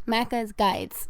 Macca's Guides.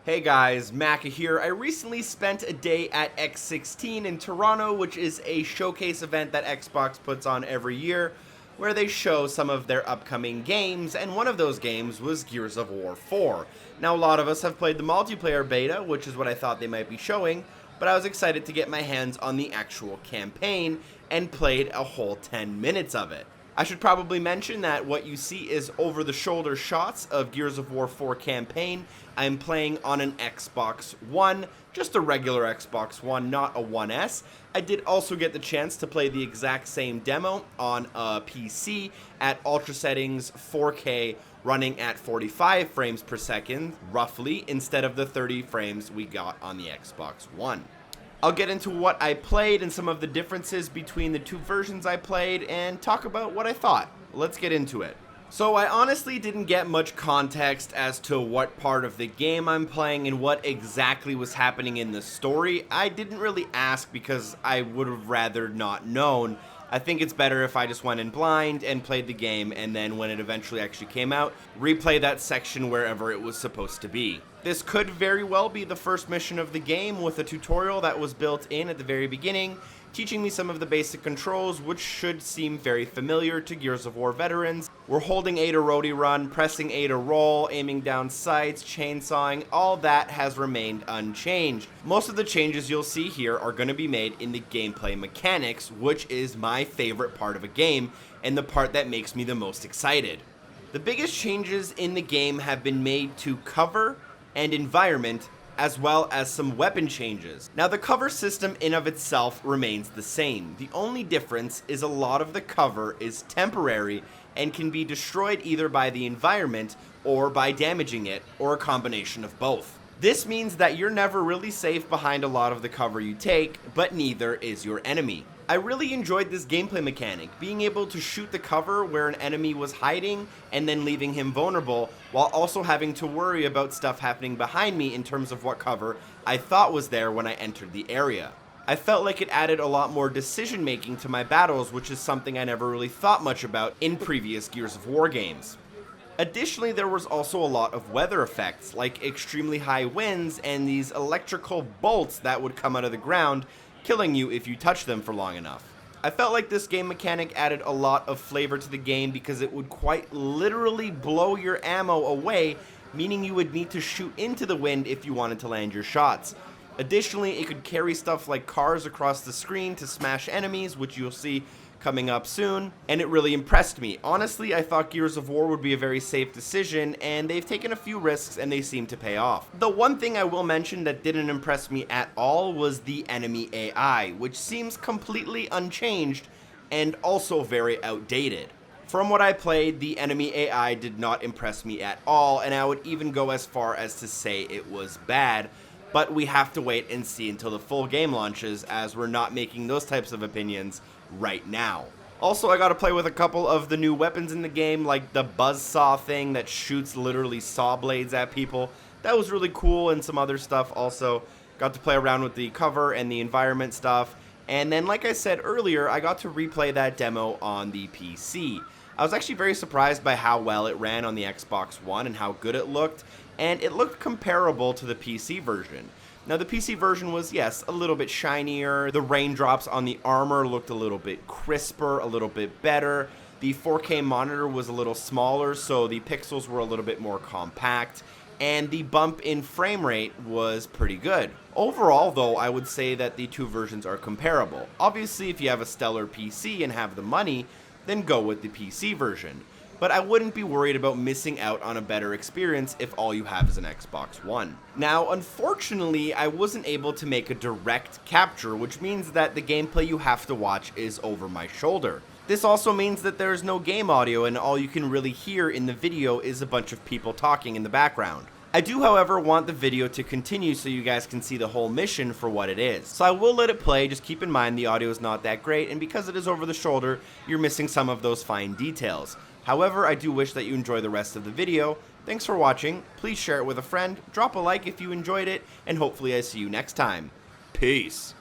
Hey guys, Macca here. I recently spent a day at X16 in Toronto, which is a showcase event that Xbox puts on every year, where they show some of their upcoming games, and one of those games was Gears of War 4. Now, a lot of us have played the multiplayer beta, which is what I thought they might be showing, but I was excited to get my hands on the actual campaign, and played a whole 10 minutes of it. I should probably mention that what you see is over-the-shoulder shots of Gears of War 4 campaign. I'm playing on an Xbox One, just a regular Xbox One, not a 1S. I did also get the chance to play the exact same demo on a PC at ultra settings 4K, running at 45 frames per second, roughly, instead of the 30 frames we got on the Xbox One. I'll get into what I played and some of the differences between the two versions I played and talk about what I thought. Let's get into it. So I honestly didn't get much context as to what part of the game I'm playing and what exactly was happening in the story. I didn't really ask because I would have rather not known. I think it's better if I just went in blind and played the game, and then when it eventually actually came out, replay that section wherever it was supposed to be. This could very well be the first mission of the game, with a tutorial that was built in at the very beginning, teaching me some of the basic controls, which should seem very familiar to Gears of War veterans. We're holding A to roadie run, pressing A to roll, aiming down sights, chainsawing, all that has remained unchanged. Most of the changes you'll see here are going to be made in the gameplay mechanics, which is my favorite part of a game, and the part that makes me the most excited. The biggest changes in the game have been made to cover and environment, as well as some weapon changes. Now, the cover system in of itself remains the same. The only difference is a lot of the cover is temporary and can be destroyed either by the environment or by damaging it, or a combination of both. This means that you're never really safe behind a lot of the cover you take, but neither is your enemy. I really enjoyed this gameplay mechanic, being able to shoot the cover where an enemy was hiding and then leaving him vulnerable, while also having to worry about stuff happening behind me in terms of what cover I thought was there when I entered the area. I felt like it added a lot more decision making to my battles, which is something I never really thought much about in previous Gears of War games. Additionally, there was also a lot of weather effects, like extremely high winds and these electrical bolts that would come out of the ground, killing you if you touch them for long enough. I felt like this game mechanic added a lot of flavor to the game because it would quite literally blow your ammo away, meaning you would need to shoot into the wind if you wanted to land your shots. Additionally, it could carry stuff like cars across the screen to smash enemies, which you'll see coming up soon, and it really impressed me. Honestly, I thought Gears of War would be a very safe decision, and they've taken a few risks and they seem to pay off. The one thing I will mention that didn't impress me at all was the enemy AI, which seems completely unchanged and also very outdated. From what I played, the enemy AI did not impress me at all, and I would even go as far as to say it was bad, but we have to wait and see until the full game launches, as we're not making those types of opinions right now. Also, I got to play with a couple of the new weapons in the game, like the buzzsaw thing that shoots literally saw blades at people. That was really cool, and some other stuff also. Got to play around with the cover and the environment stuff. And then, like I said earlier, I got to replay that demo on the PC. I was actually very surprised by how well it ran on the Xbox One and how good it looked, and it looked comparable to the PC version. Now, the PC version was, yes, a little bit shinier. The raindrops on the armor looked a little bit crisper, a little bit better. The 4K monitor was a little smaller, so the pixels were a little bit more compact. And the bump in frame rate was pretty good. Overall, though, I would say that the two versions are comparable. Obviously, if you have a stellar PC and have the money, then go with the PC version. But I wouldn't be worried about missing out on a better experience if all you have is an Xbox One. Now, unfortunately, I wasn't able to make a direct capture, which means that the gameplay you have to watch is over my shoulder. This also means that there is no game audio, and all you can really hear in the video is a bunch of people talking in the background. I do, however, want the video to continue so you guys can see the whole mission for what it is. So I will let it play, just keep in mind the audio is not that great, and because it is over the shoulder, you're missing some of those fine details. However, I do wish that you enjoy the rest of the video. Thanks for watching, please share it with a friend, drop a like if you enjoyed it, and hopefully I see you next time. Peace.